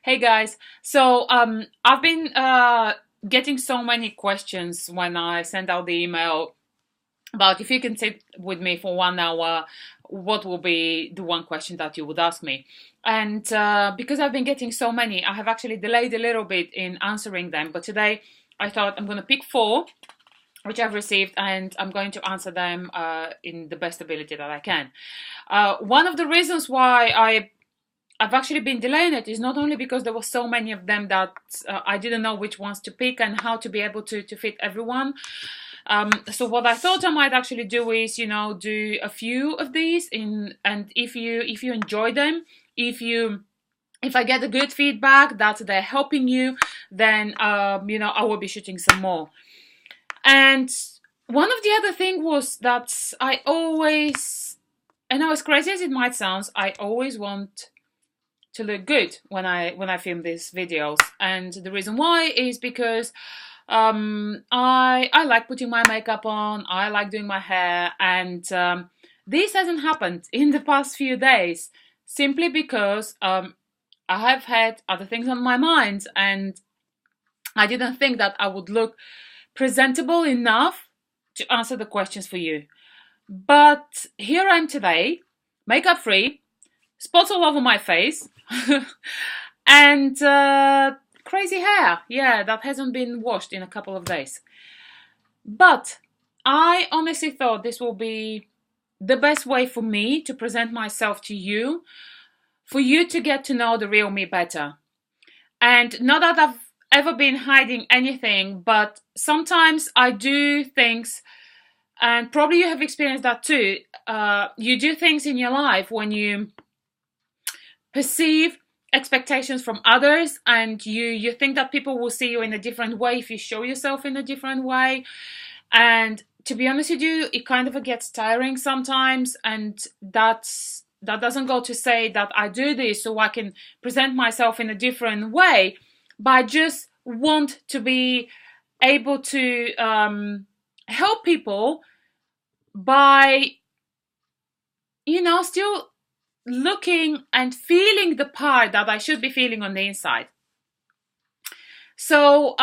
Hey guys, I've been getting so many questions when I send out the email about if you can sit with me for 1 hour, what will be the one question that you would ask me? And because I've been getting so many, I have actually delayed a little bit in answering them. But today I thought I'm going to pick four, which I've received, and I'm going to answer them in the best ability that I can. One of the reasons why I've actually been delaying it is not only because there were so many of them that I didn't know which ones to pick and how to be able to fit everyone. So what I thought I might actually do is, do a few of these and if you enjoy them, if I get a good feedback that they're helping you, then I will be shooting some more. And one of the other thing was that I always, and as crazy as it might sound, I always want to look good when I film these videos, and the reason why is because I like putting my makeup on, I like doing my hair, and this hasn't happened in the past few days simply because I have had other things on my mind, and I didn't think that I would look presentable enough to answer the questions for you. But here I am today, makeup free, spots all over my face, and crazy hair. Yeah, that hasn't been washed in a couple of days. But I honestly thought this will be the best way for me to present myself to you, for you to get to know the real me better. And not that I've ever been hiding anything, but sometimes I do things, and probably you have experienced that too. You do things in your life when you perceive expectations from others, and you think that people will see you in a different way if you show yourself in a different way. And to be honest with you, it kind of gets tiring sometimes, and that doesn't go to say that I do this so I can present myself in a different way, but I just want to be able to help people by still looking and feeling the part that I should be feeling on the inside. So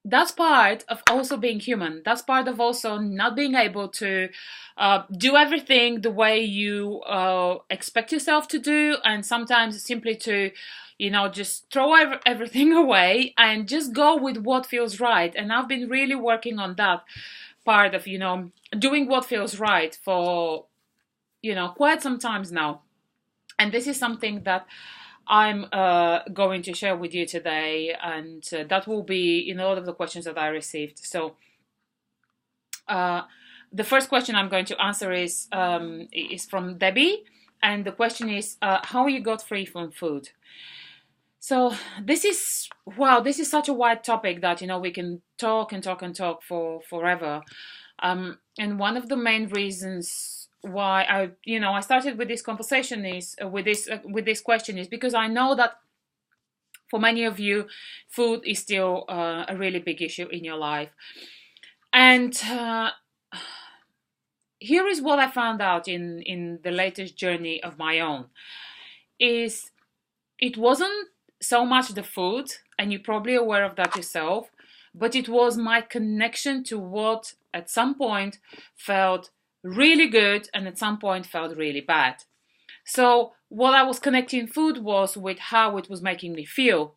that's part of also being human. That's part of also not being able to do everything the way you expect yourself to do, and sometimes simply to, just throw everything away and just go with what feels right. And I've been really working on that part of, doing what feels right for, quite some times now. And this is something that I'm going to share with you today, and that will be in a lot of the questions that I received. So, the first question I'm going to answer is from Debbie, and the question is, how you got free from food. So this is such a wide topic that we can talk and talk and talk for forever. And one of the main reasons why I started with this conversation is with this question is because I know that for many of you, food is still a really big issue in your life. And here is what I found out in the latest journey of my own is it wasn't so much the food, and you're probably aware of that yourself, but it was my connection to what at some point felt really good and at some point felt really bad. So what I was connecting food was with how it was making me feel.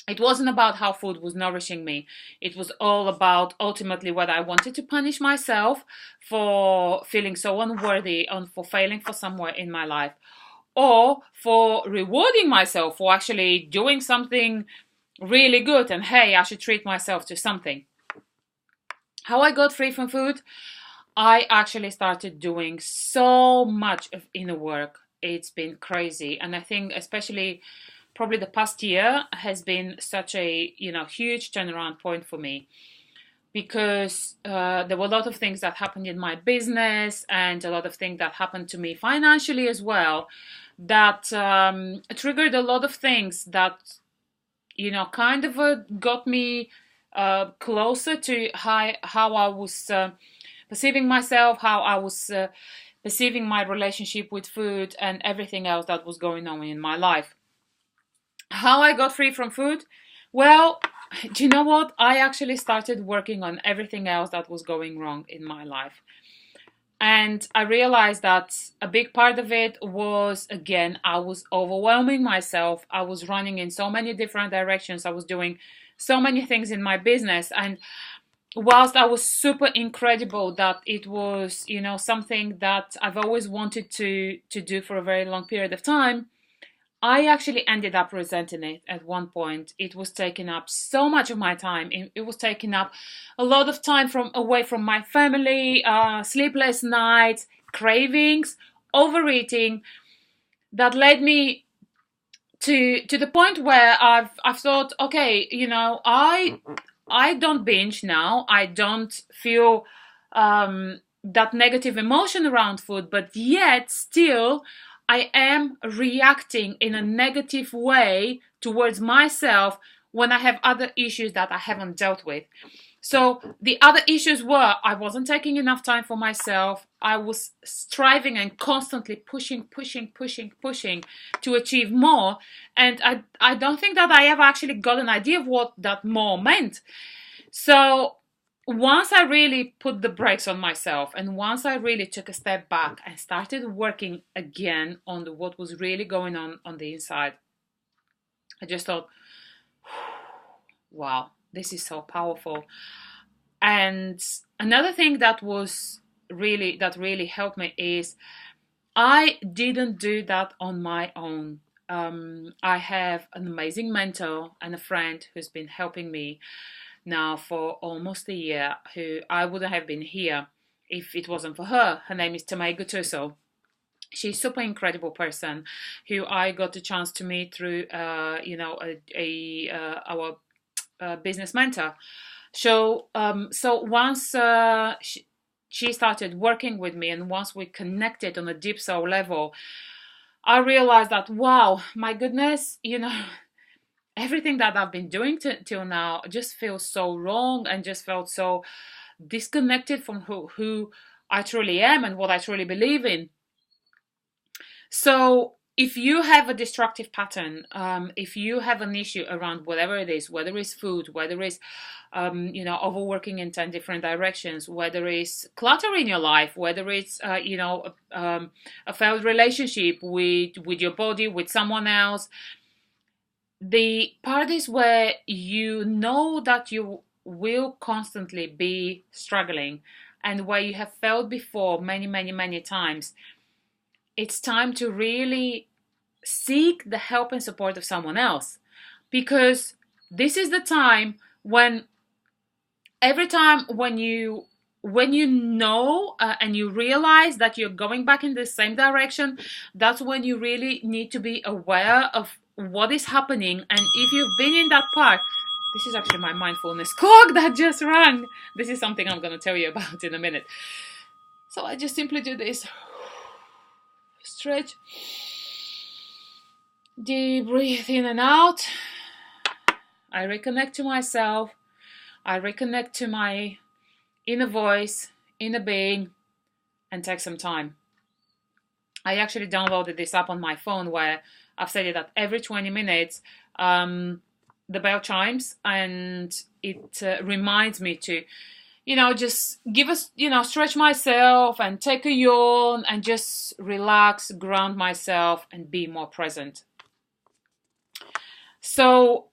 It wasn't about how food was nourishing me. It was all about ultimately whether I wanted to punish myself for feeling so unworthy and for failing for somewhere in my life, or for rewarding myself for actually doing something really good, and hey, I should treat myself to something. How I got free from food? I actually started doing so much of inner work. It's been crazy, and I think especially probably the past year has been such a huge turnaround point for me, because there were a lot of things that happened in my business and a lot of things that happened to me financially as well that triggered a lot of things that kind of got me closer to how I was perceiving myself, how I was perceiving my relationship with food and everything else that was going on in my life. How I got free from food? Well, do you know what? I actually started working on everything else that was going wrong in my life. And I realized that a big part of it was, again, I was overwhelming myself. I was running in so many different directions. I was doing so many things in my business. And whilst I was super incredible that it was, something that I've always wanted to do for a very long period of time, I actually ended up resenting it at one point. It was taking up so much of my time. It was taking up a lot of time from away from my family, sleepless nights, cravings, overeating. That led me to the point where I've thought, okay, I don't binge now. I don't feel that negative emotion around food, but yet still I am reacting in a negative way towards myself when I have other issues that I haven't dealt with. So the other issues were I wasn't taking enough time for myself. I was striving and constantly pushing to achieve more. And I don't think that I ever actually got an idea of what that more meant. So once I really put the brakes on myself and once I really took a step back and started working again on what was really going on the inside, I just thought, wow, this is so powerful. And another thing that really helped me is I didn't do that on my own. I have an amazing mentor and a friend who's been helping me now for almost a year, who I wouldn't have been here if it wasn't for her. Her name is Tamay Gutuso. She's a super incredible person who I got the chance to meet through, our business mentor. So once she started working with me, and once we connected on a deep soul level, I realized that, wow, my goodness, everything that I've been doing till now just feels so wrong and just felt so disconnected from who I truly am and what I truly believe in. So if you have a destructive pattern, if you have an issue around whatever it is, whether it's food, whether it's overworking in 10 different directions, whether it's clutter in your life, whether it's a failed relationship with your body, with someone else, the part is where you know that you will constantly be struggling and where you have failed before many times. It's time to really seek the help and support of someone else, because this is the time when every time when you know and you realize that you're going back in the same direction, that's when you really need to be aware of what is happening. And if you've been in that part, this is actually my mindfulness clock that just rang. This is something I'm going to tell you about in a minute. So I just simply do this. Stretch. Deep breathe in and out. I reconnect to myself. I reconnect to my inner voice, inner being, and take some time. I actually downloaded this app on my phone where I've said it that every 20 minutes the bell chimes and it reminds me to, just give us, stretch myself and take a yawn and just relax, ground myself and be more present. So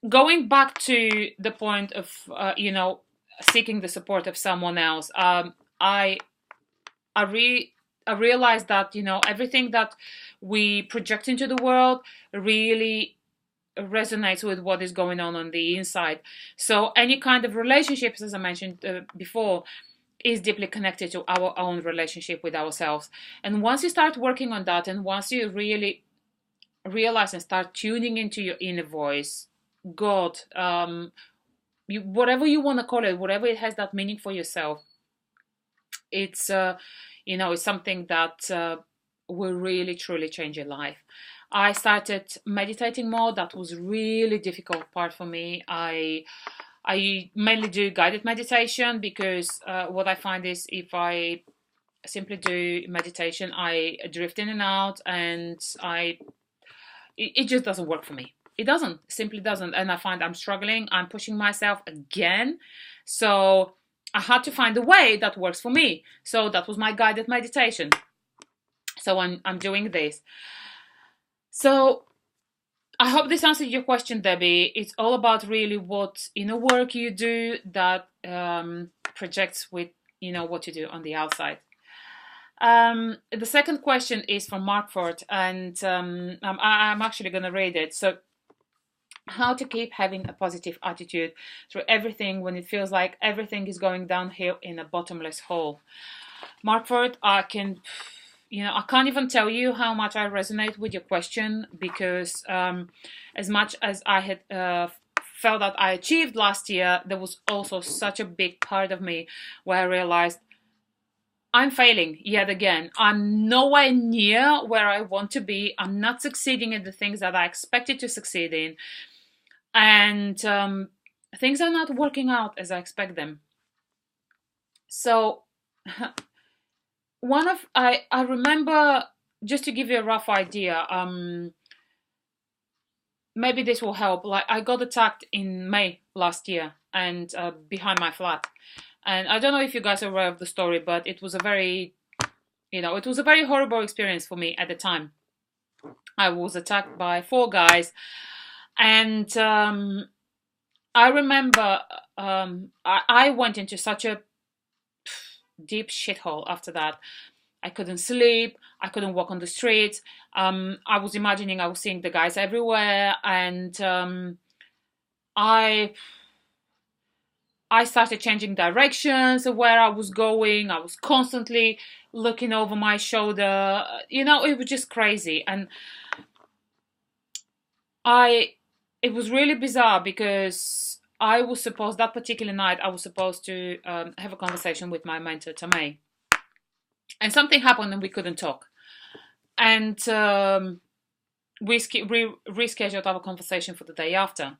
going back to the point of, seeking the support of someone else, I realized that, everything that we project into the world really resonates with what is going on the inside. So any kind of relationships, as I mentioned before, is deeply connected to our own relationship with ourselves. And once you start working on that, and once you really realize and start tuning into your inner voice, God, whatever you want to call it, whatever it has that meaning for yourself, it's it's something that will really truly change your life. I started meditating more. That was really difficult part for me. I mainly do guided meditation because what I find is if I simply do meditation, I drift in and out, and it just doesn't work for me. It doesn't, simply doesn't. And I find I'm struggling, I'm pushing myself again. So I had to find a way that works for me. So that was my guided meditation. So I'm doing this. So I hope this answered your question, Debbie. It's all about really what inner work you do that projects with, what you do on the outside. The second question is from Markford, and I'm actually going to read it. So, how to keep having a positive attitude through everything when it feels like everything is going downhill in a bottomless hole. Markford, I can't even tell you how much I resonate with your question, because as much as I had felt that I achieved last year, there was also such a big part of me where I realized I'm failing yet again. I'm nowhere near where I want to be. I'm not succeeding in the things that I expected to succeed in. And things are not working out as I expect them. So I remember, just to give you a rough idea, maybe this will help. Like, I got attacked in May last year, and behind my flat. And I don't know if you guys are aware of the story, but it was a very horrible experience for me at the time. I was attacked by 4 guys, and I remember I went into such a deep shithole after that. I couldn't sleep. I couldn't walk on the streets. I was imagining I was seeing the guys everywhere, and I started changing directions of where I was going. I was constantly looking over my shoulder. It was just crazy. And it was really bizarre, because that particular night, I was supposed to have a conversation with my mentor, Tamay. And something happened and we couldn't talk. And we rescheduled our conversation for the day after.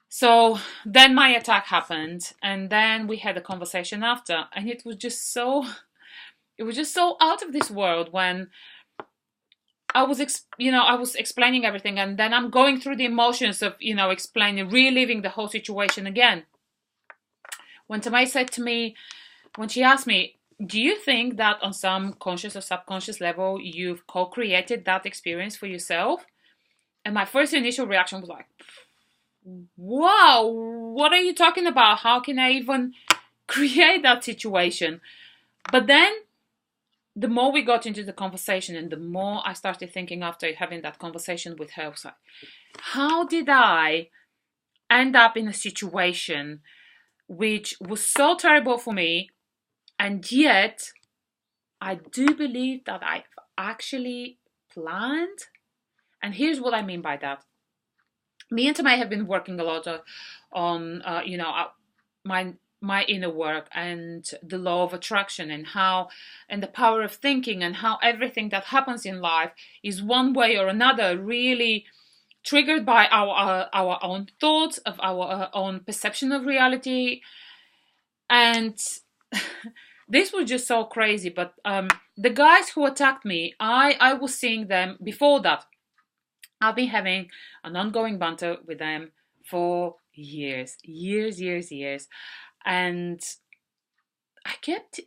So then my attack happened, and then we had a conversation after, and it was just so out of this world when I was explaining everything, and then I'm going through the emotions of, reliving the whole situation again. When Tamay said to me, when she asked me, do you think that on some conscious or subconscious level you've co-created that experience for yourself? And my first initial reaction was like, wow, what are you talking about? How can I even create that situation? But then the more we got into the conversation, and the more I started thinking after having that conversation with her, I was like, how did I end up in a situation which was so terrible for me, and yet I do believe that I've actually planned? And here's what I mean by that. Me and Tamay have been working a lot on, my inner work and the law of attraction, and the power of thinking, and how everything that happens in life is one way or another really triggered by our own thoughts, of our own perception of reality. And this was just so crazy. But the guys who attacked me, I was seeing them before that. I've been having an ongoing banter with them for years. And I kept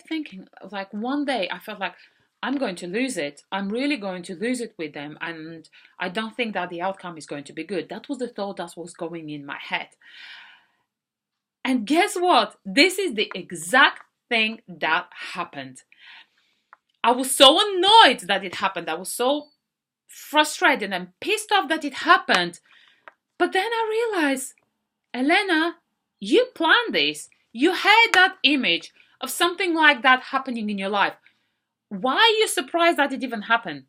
thinking, like, one day I felt like I'm going to lose it. I'm really going to lose it with them. And I don't think that the outcome is going to be good. That was the thought that was going in my head. And guess what? This is the exact thing that happened. I was so annoyed that it happened. I was so frustrated and pissed off that it happened. But then I realized, Elena, you planned this. You had that image of something like that happening in your life. Why are you surprised that it even happened?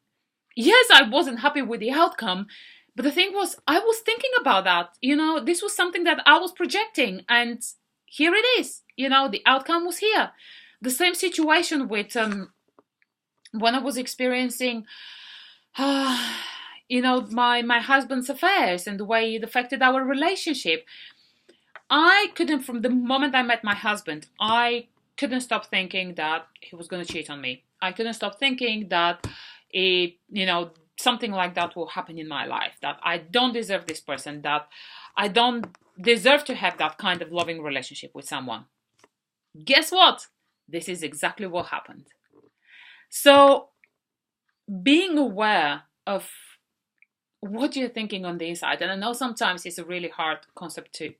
Yes, I wasn't happy with the outcome, but the thing was, I was thinking about that. This was something that I was projecting, and here it is. The outcome was here. The same situation with when I was experiencing my husband's affairs and the way it affected our relationship. I couldn't, from the moment I met my husband, I couldn't stop thinking that he was going to cheat on me. I couldn't stop thinking that something like that will happen in my life, that I don't deserve this person, that I don't deserve to have that kind of loving relationship with someone. Guess what? This is exactly what happened. So being aware of what you're thinking on the inside, and I know sometimes it's a really hard concept to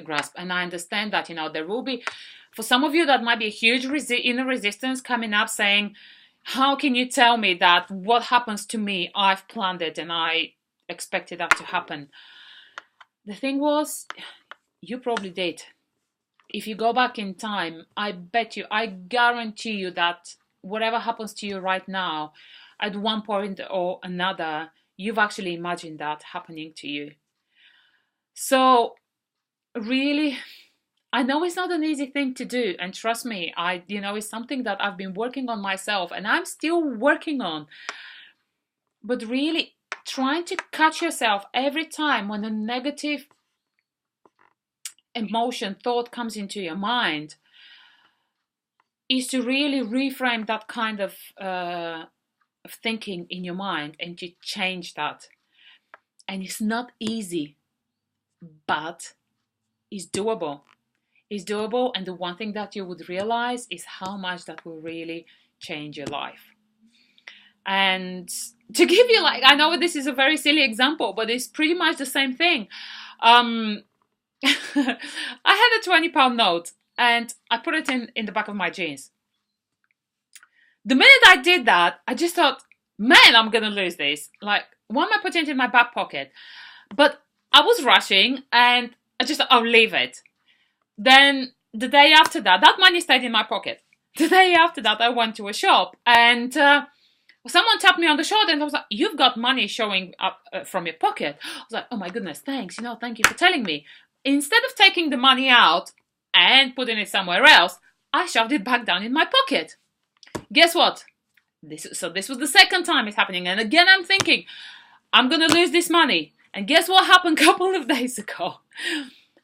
grasp, and I understand that there will be, for some of you, that might be a huge inner resistance coming up, saying, how can you tell me that what happens to me, I've planned it and I expected that to happen? The thing was, you probably did. If you go back in time, I guarantee you that whatever happens to you right now, at one point or another, you've actually imagined that happening to you. So really, I know it's not an easy thing to do, and trust me, it's something that I've been working on myself and I'm still working on. But really, trying to catch yourself every time when a negative emotion, thought comes into your mind, is to really reframe that kind of thinking in your mind and to change that. And it's not easy, but it's doable. It's doable, and the one thing that you would realize is how much that will really change your life. And to give you, I know this is a very silly example, but it's pretty much the same thing. I had a £20 note and I put it in the back of my jeans. The minute I did that, I just thought, man, I'm gonna lose this. Why am I putting it in my back pocket? But I was rushing and I just thought, I'll leave it. Then the day after that money stayed in my pocket. The day after that, I went to a shop and someone tapped me on the shoulder and I was like, you've got money showing up from your pocket. I was like, oh my goodness, thanks. Thank you for telling me. Instead of taking the money out and putting it somewhere else, I shoved it back down in my pocket. Guess what? This was the second time it's happening. And again, I'm thinking, I'm going to lose this money. And guess what happened a couple of days ago?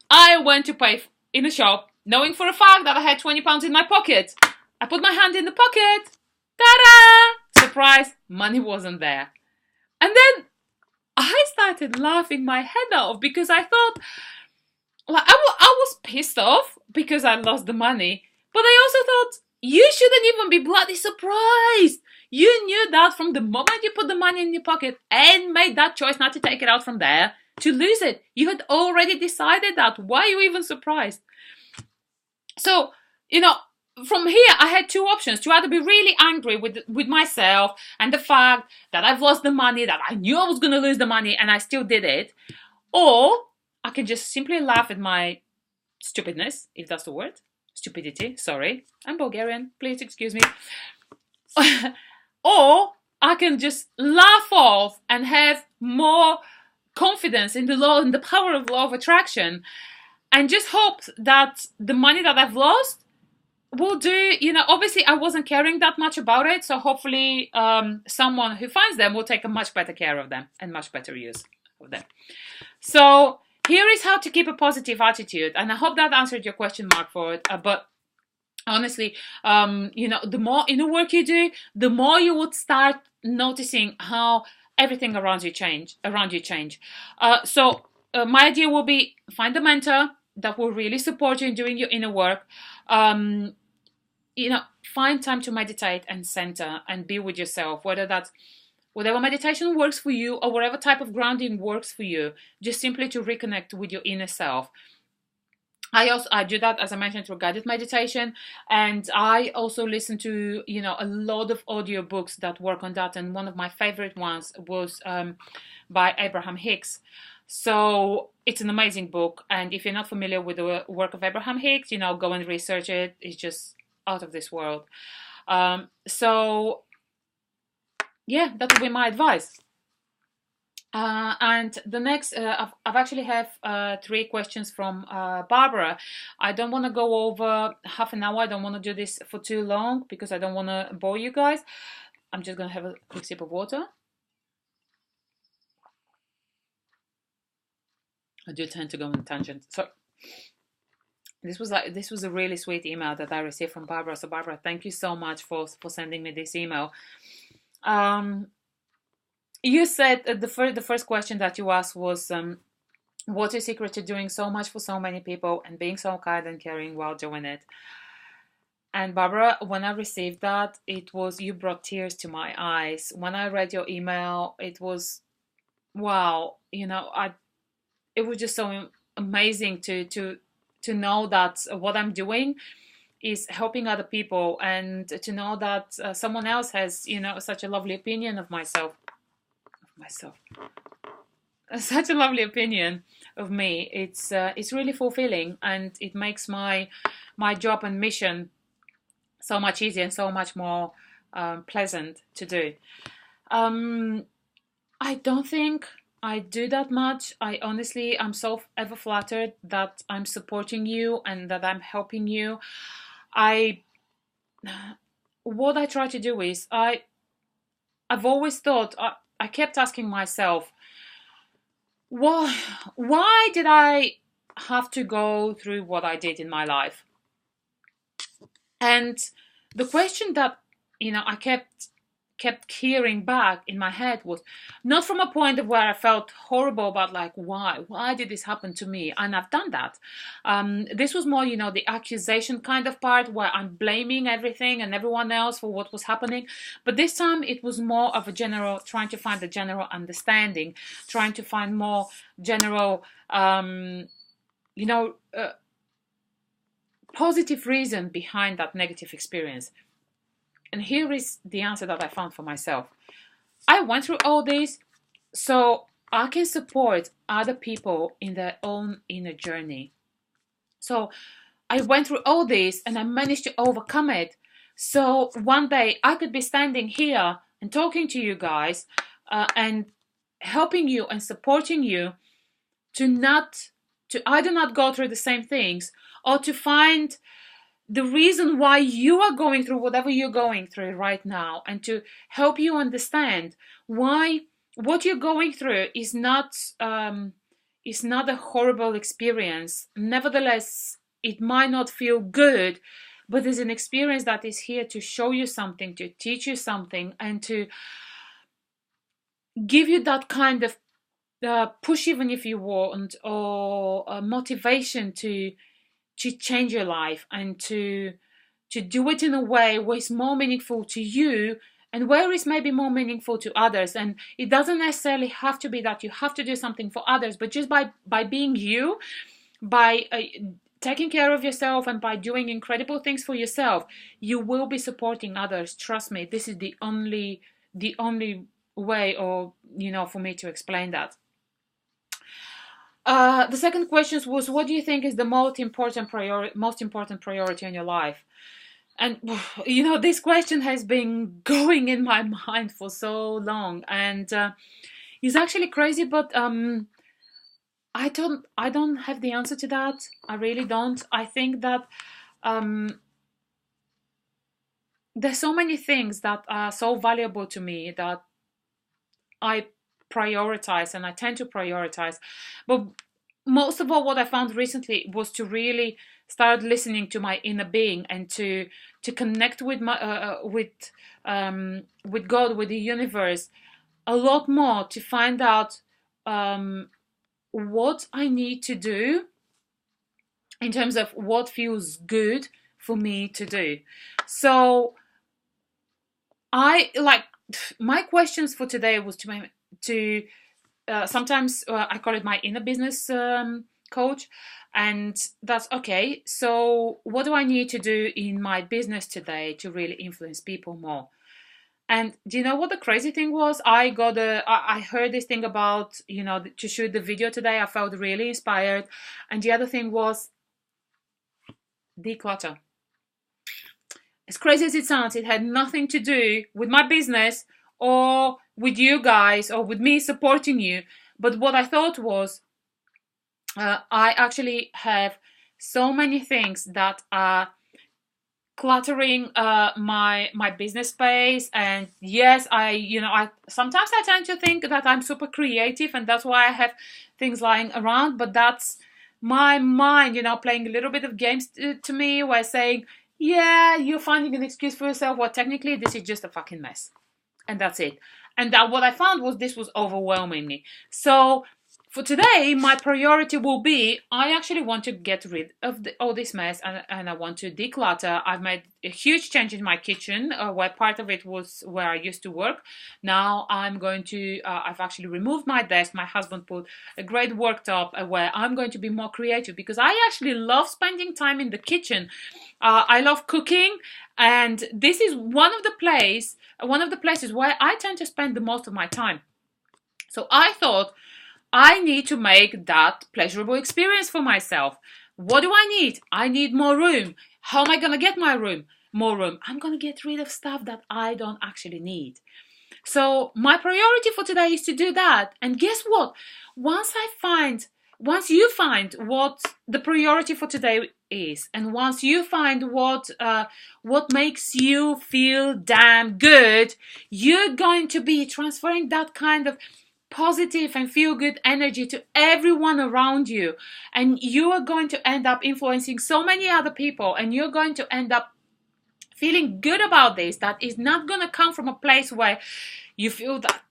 I went to pay in a shop, knowing for a fact that I had £20 in my pocket. I put my hand in the pocket. Ta-da! Surprise, money wasn't there. And then I started laughing my head off because I thought, I was pissed off because I lost the money. But I also thought, you shouldn't even be bloody surprised. You knew that from the moment you put the money in your pocket and made that choice not to take it out from there, to lose it. You had already decided that. Why are you even surprised? So, from here, I had two options: to either be really angry with myself and the fact that I've lost the money, that I knew I was going to lose the money and I still did it, or I could just simply laugh at my stupidness, if that's the word. Stupidity, sorry. I'm Bulgarian, please excuse me. Or I can just laugh off and have more confidence in the law and the power of law of attraction, and just hope that the money that I've lost will do, obviously I wasn't caring that much about it, so hopefully someone who finds them will take a much better care of them and much better use of them. So here is how to keep a positive attitude, and I hope that answered your question, Mark, for it. But honestly, the more inner work you do, the more you would start noticing how everything around you change. So my idea will be, find a mentor that will really support you in doing your inner work. Find time to meditate and center and be with yourself, whether that's whatever meditation works for you or whatever type of grounding works for you, just simply to reconnect with your inner self. I do that, as I mentioned, through guided meditation, and I also listen to a lot of audiobooks that work on that, and one of my favorite ones was by Abraham Hicks. So it's an amazing book, and if you're not familiar with the work of Abraham Hicks, go and research it. It's just out of this world. So yeah, that would be my advice. And the next, I've actually have 3 questions from Barbara. I don't want to go over half an hour. I don't want to do this for too long because I don't want to bore you guys. I'm just going to have a quick sip of water. I do tend to go on a tangent. So This was a really sweet email that I received from Barbara. So Barbara, thank you so much for sending me this email. Um, you said the first question that you asked was, what's your secret to doing so much for so many people and being so kind and caring while doing it? And Barbara, when I received that, it was, you brought tears to my eyes. When I read your email, it was, wow, it was just so amazing to know that what I'm doing is helping other people, and to know that someone else has, such a lovely opinion of myself, such a lovely opinion of me. It's really fulfilling, and it makes my job and mission so much easier and so much more pleasant to do. Um, I don't think I do that much. I'm so ever flattered that I'm supporting you and that I'm helping you. I what I try to do is I've always thought, I kept asking myself, why did I have to go through what I did in my life? And the question that I kept hearing back in my head was not from a point of where I felt horrible about, like, why did this happen to me? And I've done that. This was more, the accusation kind of part, where I'm blaming everything and everyone else for what was happening. But this time it was more of a general, trying to find a general understanding, trying to find more general, positive reason behind that negative experience. And here is the answer that I found for myself. I went through all this so I can support other people in their own inner journey. So I went through all this and I managed to overcome it. So one day I could be standing here and talking to you guys, and helping you and supporting you to either not go through the same things, or to find the reason why you are going through whatever you're going through right now, and to help you understand why what you're going through is not a horrible experience. Nevertheless, it might not feel good, but it's an experience that is here to show you something, to teach you something, and to give you that kind of push, even if you want, or motivation to change your life, and to do it in a way where it's more meaningful to you, and where it's maybe more meaningful to others. And it doesn't necessarily have to be that you have to do something for others, but just by being you, by taking care of yourself, and by doing incredible things for yourself, you will be supporting others. Trust me, this is the only way, or for me to explain that. The second question was, what do you think is the most important priority in your life? And this question has been going in my mind for so long, and it's actually crazy, but I don't have the answer to that. I really don't. I think that there's so many things that are so valuable to me that I prioritize, and I tend to prioritize. But most of all, what I found recently was to really start listening to my inner being, and to connect with my with God, with the universe, a lot more, to find out what I need to do in terms of what feels good for me to do. So my questions for today was to sometimes I call it my inner business coach, and that's okay. So what do I need to do in my business today to really influence people more? And do you know what the crazy thing was? I heard this thing about, to shoot the video today. I felt really inspired. And the other thing was declutter. As crazy as it sounds, it had nothing to do with my business, or with you guys, or with me supporting you. But what I thought was, I actually have so many things that are cluttering my business space. And yes, I sometimes I tend to think that I'm super creative, and that's why I have things lying around. But that's my mind, playing a little bit of games to me, where saying, yeah, you're finding an excuse for yourself. Well, technically, this is just a fucking mess. And that's it. And that what I found was this was overwhelming me. So for today, my priority will be, I actually want to get rid of all this mess, and I want to declutter. I've made a huge change in my kitchen, where part of it was where I used to work. Now I'm going to, I've actually removed my desk. My husband put a great worktop where I'm going to be more creative, because I actually love spending time in the kitchen. I love cooking, and this is one of the places where I tend to spend the most of my time. So I thought, I need to make that pleasurable experience for myself. What do I need? I need more room. How am I going to get more room? I'm going to get rid of stuff that I don't actually need. So my priority for today is to do that. And guess what? Once you find what the priority for today is, and once you find what makes you feel damn good, you're going to be transferring that kind of positive and feel good energy to everyone around you, and you are going to end up influencing so many other people, and you're going to end up feeling good about this. That is not going to come from a place where you feel that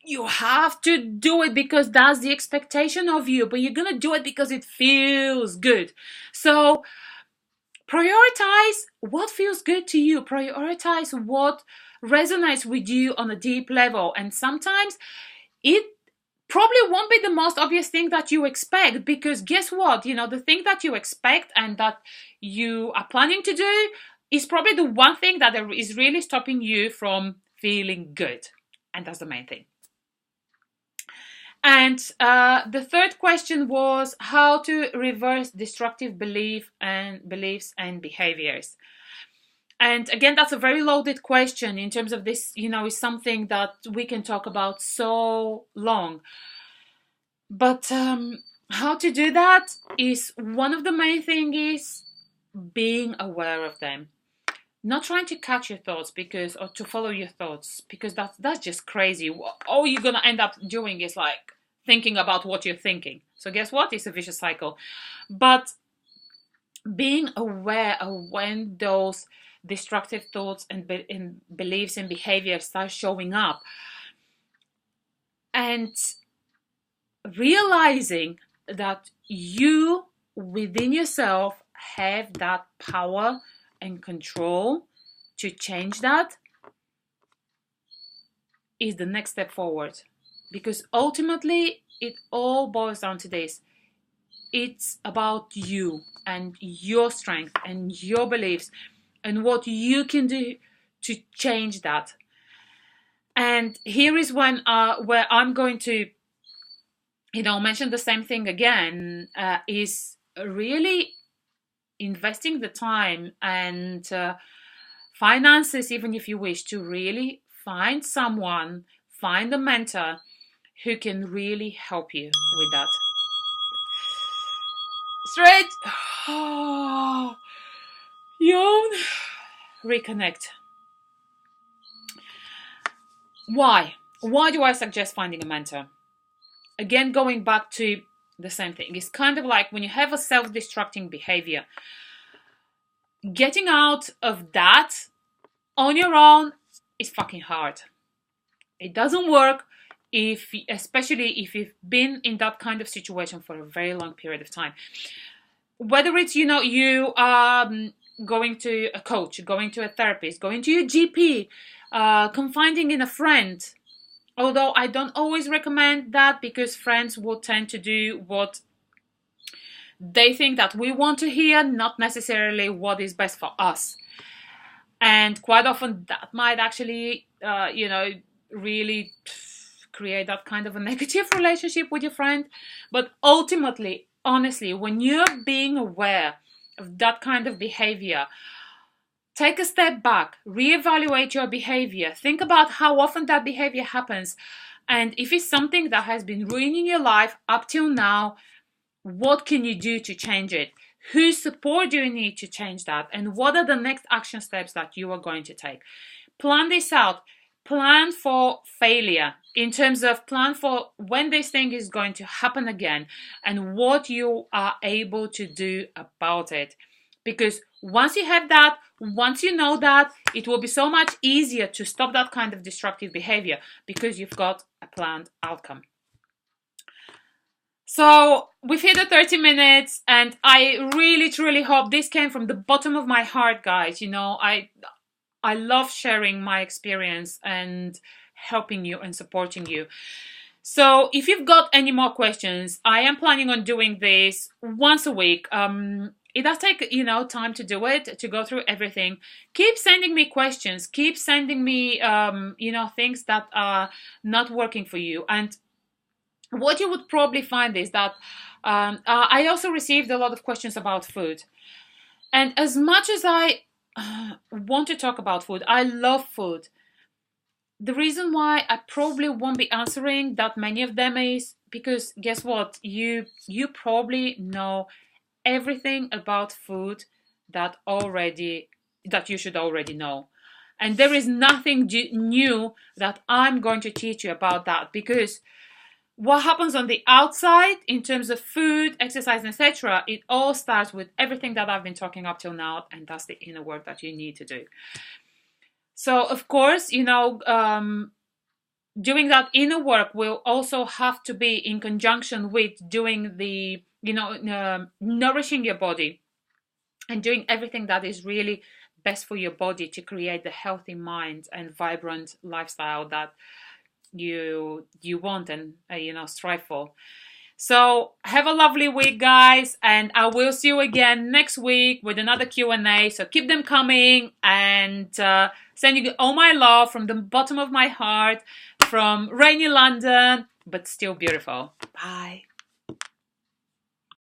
you have to do it because that's the expectation of you, but you're going to do it because it feels good. So prioritize what feels good to you. Prioritize what resonates with you on a deep level. And sometimes it probably won't be the most obvious thing that you expect, because guess what? The thing that you expect and that you are planning to do is probably the one thing that is really stopping you from feeling good. And that's the main thing. And the third question was how to reverse destructive beliefs and behaviors. And again, that's a very loaded question in terms of this, is something that we can talk about so long. But how to do that is, one of the main things is being aware of them. Not trying to catch your thoughts or to follow your thoughts, because that's just crazy. All you're going to end up doing is like thinking about what you're thinking. So guess what? It's a vicious cycle. But being aware of when those destructive thoughts and beliefs and behaviors start showing up, and realizing that you within yourself have that power and control to change that, is the next step forward. Because ultimately it all boils down to this. It's about you and your strength and your beliefs and what you can do to change that. And here is where I'm going to, mention the same thing again, is really investing the time and finances, even if you wish, to really find a mentor who can really help you with that. Straight. Yawn. Reconnect. Why? Why do I suggest finding a mentor? Again, going back to the same thing. It's kind of like when you have a self-destructing behavior. Getting out of that on your own is fucking hard. It doesn't work, especially if you've been in that kind of situation for a very long period of time. Whether it's, you going to a coach, going to a therapist, going to your GP, confiding in a friend. Although I don't always recommend that, because friends will tend to do what they think that we want to hear, not necessarily what is best for us. And quite often that might actually, really create that kind of a negative relationship with your friend. But ultimately, honestly, when you're being aware of that kind of behavior, take a step back, reevaluate your behavior, think about how often that behavior happens, and if it's something that has been ruining your life up till now, what can you do to change it? Whose support do you need to change that? And what are the next action steps that you are going to take? Plan this out. plan for failure, in terms of plan for when this thing is going to happen again and what you are able to do about it. Because once you have that, once you know that, it will be so much easier to stop that kind of destructive behavior because you've got a planned outcome. So we've hit the 30 minutes, and I really truly hope this came from the bottom of my heart, guys. You know, I love sharing my experience and helping you and supporting you. So if you've got any more questions, I am planning on doing this once a week. It does take, time to do it, to go through everything. Keep sending me questions. Keep sending me, things that are not working for you. And what you would probably find is that I also received a lot of questions about food. And as much as I want to talk about food, I love food. The reason why I probably won't be answering that many of them is because guess what? You probably know everything about food that you should already know. And there is nothing new that I'm going to teach you about that, because what happens on the outside in terms of food, exercise, etc., it all starts with everything that I've been talking up till now, and that's the inner work that you need to do. So, of course, doing that inner work will also have to be in conjunction with doing the, nourishing your body and doing everything that is really best for your body to create the healthy mind and vibrant lifestyle that you want and strive for. So have a lovely week, guys, and I will see you again next week with another Q&A. So keep them coming, and sending you all my love from the bottom of my heart, from rainy London, but still beautiful. Bye.